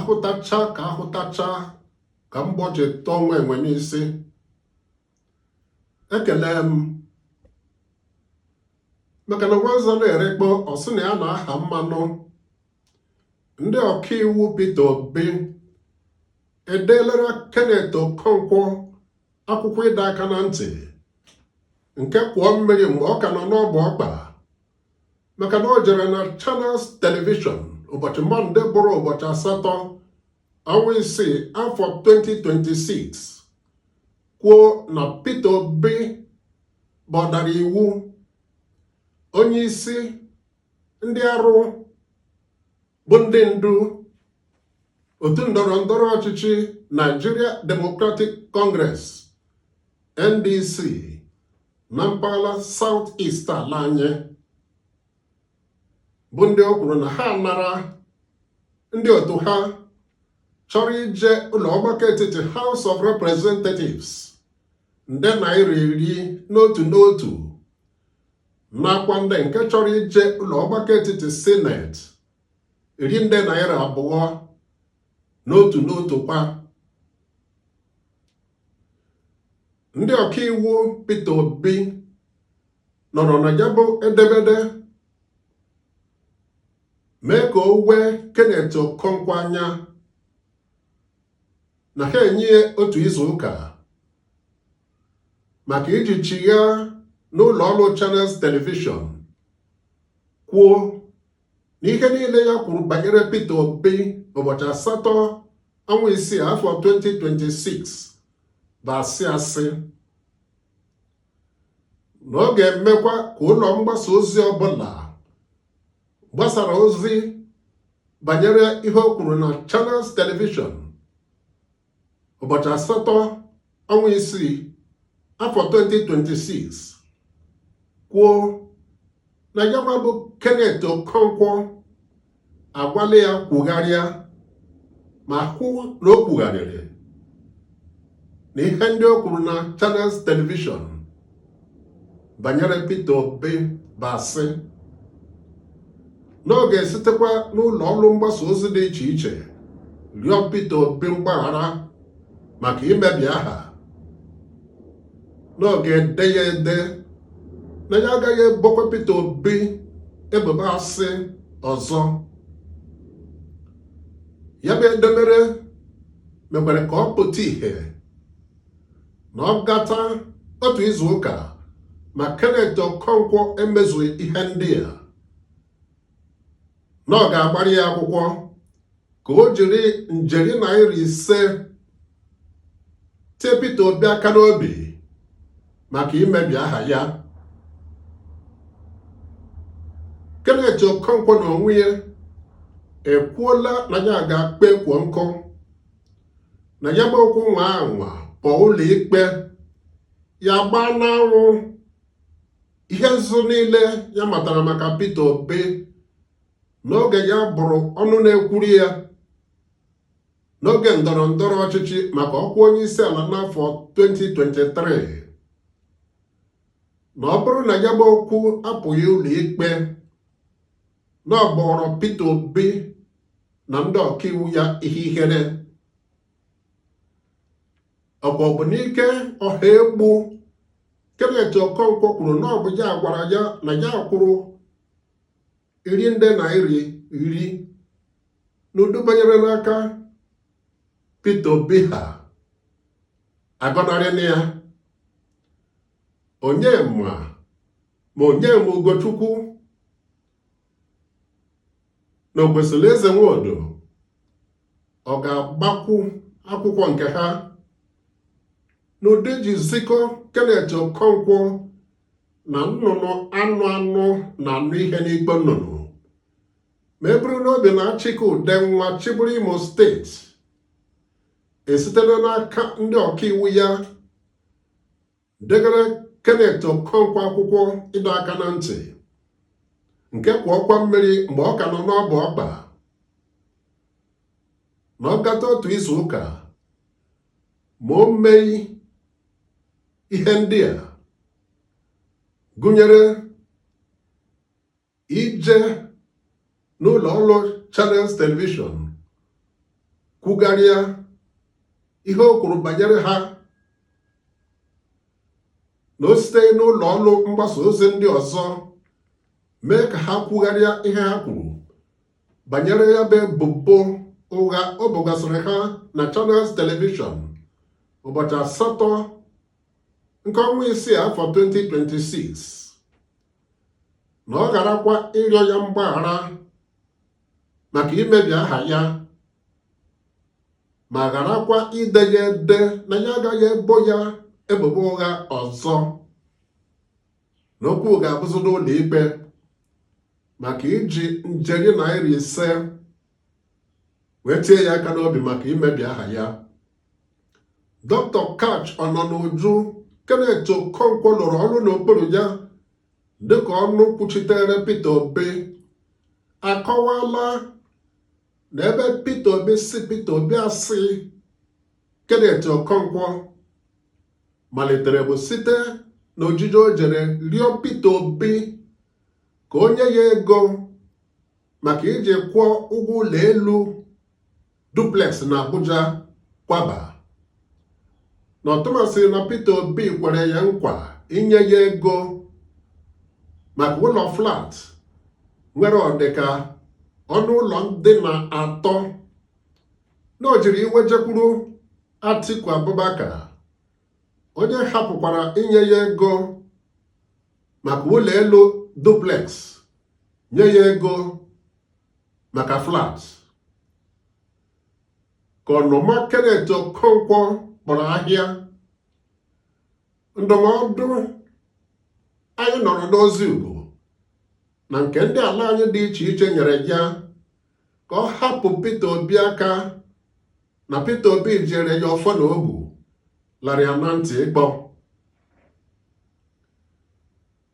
ahụtacha ka mgbọji tọọ nwa enwe n'isi. Ekele m maka na Nwanza na-erekpo ọsị na ya na-aha mmanụ. Ndị ọkaiwu Peter Obi edelere Kenneth Okonkwo akwụkwọ ịdọ aka na ntị nke kwụọ mmiri mgbe ọ ka nọ n'ọbụ ọkpa maka na o jere na Channels Television ụbọchị Mọnde bụrụ ụbọchị 8 ọnwa 6 afọ 2026 kwuo na Peter Obi gbọdara iwu onye isi ndị arụ bụ ndị ndu otu ndọrọ ndọrọ ọchịchị Nigeria Democratic Congress NDC na mpaghara South East ala anyị bụ ndị o kwuru na ha nara ndị otu ha chọrọ ije ụlọ ọgbakọ etiti House of Representatives nde naira 10 n'otu nakwa ndị nke chọrọ ije ụlọ ọgbakọ etiti Senate 10 nde naira 2 n'otu kwa. Ndị ọkaiwu Peter Obi nọrọ na ya bụ edemede mee ka o wee Kenneth Okonkwo anya na ha enye otu izu ụka maka iji chigha n'ụlọ ọrụ Channels Television kwuo na ihe niile ya kwuru banyere Peter Obi ụbọchị 8 ọnwa 6 afọ 2026 bụ asị na ọ ga-emekwa ka ụlọ mgbasa ozi ọbụla gbasara ozi banyere ihe o kwuru na Channels Television ụbọchị 8 ọnwa 6 afọ 2026 kwuo na ya bụ Kenneth Okonkwo agwala ya kwugharịa ma hụ na o kwugharịrị na ihe ndị o kwuru na Channels Television banyere Peter Obi bụ asị na ọ ga-esitekwa n'ụlọ ọrụ mgbasa ozi dị iche iche rịọ Peter Obi mgbaghara maka imebi aha, na ọ ga-ede ya ede na ya agaghị ebokwa Peter Obi ebubo asị ọzọ. Ya bụ edemere mekwara ka ọ pụta ihe na ọ gata otu izu ụka ma Kenneth Okonkwo emezughị ihe ndị a, na ọ ga-agbara ya akwụkwọ ka o jiri njeri naira 5 tie Peter Obi aka n'obi maka imebi aha ya. Kenneth Okonkwo na onwe ya ekwuola na ya ga-akpa ekwo nkụ na ya bụ okwu nwa anwa pụọ ụlọ ikpe ya gbaa n'anwụ ihe nzu niile ya matara maka Peter Obi n'oge ya bụrụ ọnụ na-ekwuri ya n'oge ndọrọ ndọrọ ọchịchị maka ọkwa onye isi ala n'afọ 2023, na ọ bụrụ na ya bụ okwu apụghị ụlọ ikpe na ọ bụrụ Peter Obi na ndị ọkaiwu ya ihe ihere. Ọ bụ n'ike ọha egbu Kenneth Okonkwo kwuru na ọ bụ ya gwara ya na ya kwuru 10 nde naira 10 n'udu banyere n'aka Peter Obi ha agọnarị na ya. Onye ma Ugochukwu na Okwesili Ezenwodo ọ ga-agbakwu akwụkwọ nke ha n'ụdị ji zikọ Kenneth Okonkwo na nnụnụ anụ na anụ ihe n'ikpe nnụnụ ma e bụrụ n'obi na Achike Udenwa chịbụrụ Imo steeti esitela n'aka ndị ọkaiwu ya degara Kenneth Okonkwo akwụkwọ ịdọ aka na ntị nke kwa ọkwa mmiri mgbe ọ ka nọ n'ọbụ ọkpa na ọ gata otu izu ụka ma o meghị ihe ndị a gụnyere ije n'ụlọ ọrụ Channels Television kwugharịa ihe o kwuru banyere ha na o site n'ụlọ ọrụ mgbasa ozi ndị ọzọ mee ka ha kwugharịa ihe ha kwuru banyere ya bụ ebubo ụgha o bogasịrị ha na Channels Television ụbọchị 8 nke ọnwa 6 afọ 2026 na ọ garakwa ịrịọ ya mgbaghara maka imebi aha ya ma garakwa ide ya ede na ya agaghị ebo ya ebubo ụgha ọzọ na okwu ga-abụzi n'ụlọ ikpe maka iji njeri naira 5 wee tie ya aka n'obi maka imebi aha ya. Dr. Kach Ọnọnuju Kenneth Okonkwo lụrụ ọrụ n'okpuru ya dịka ọnụ kwuchitere Peter Obi akọwala na ebe Peter Obi si Peter Obi asị Kenneth Okonkwo malitere bụ site n'ojije o jere rịọ Peter Obi ka o nye ya ego maka iji kwụọ ụgwọ ụlọ elu duplex na Abuja kwaba na ọtụmasị na Peter Obi kwere ya nkwa inye ya ego maka ụlọ flat nwere ọdịka ọnụ ụlọ dị na 3 na o jiri iwe jekwuru Atiku Abubakar onye hapụkwara inye ya ego maka ụlọ elu duplex nye ya ego maka flat. Ka ọnụma Kenneth Okonkwo kpọrọ ahịa ndụmọdụ anyị nọrọ n'ozi ugwu na nke ndị ala anyị dị iche iche nyere ya ka ọ hapụ Peter Obi aka na Peter Obi jere ya ọfọ na ogwu lara ya na ntị ịkpọ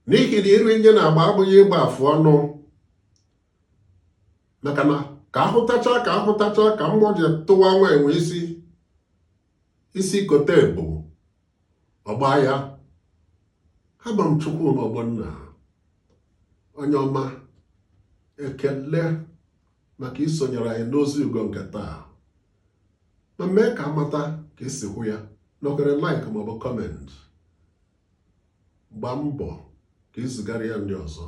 n'ihi na iri nye na-agba abụghị ịgba afụ ọnụ maka na ka ahụtacha ka mmụọ ji tụwa nwa enwe isi kote ebu ọgba ya. Haba m Chukwuma Ogbonna onye ọma ekele maka isonyere anyị n'ozi ugo nke taa ma mee ka amata ka esi hụ ya n'okere like maọbụ comment. Gbaa mbọ ka izigara ya ndị ọzọ.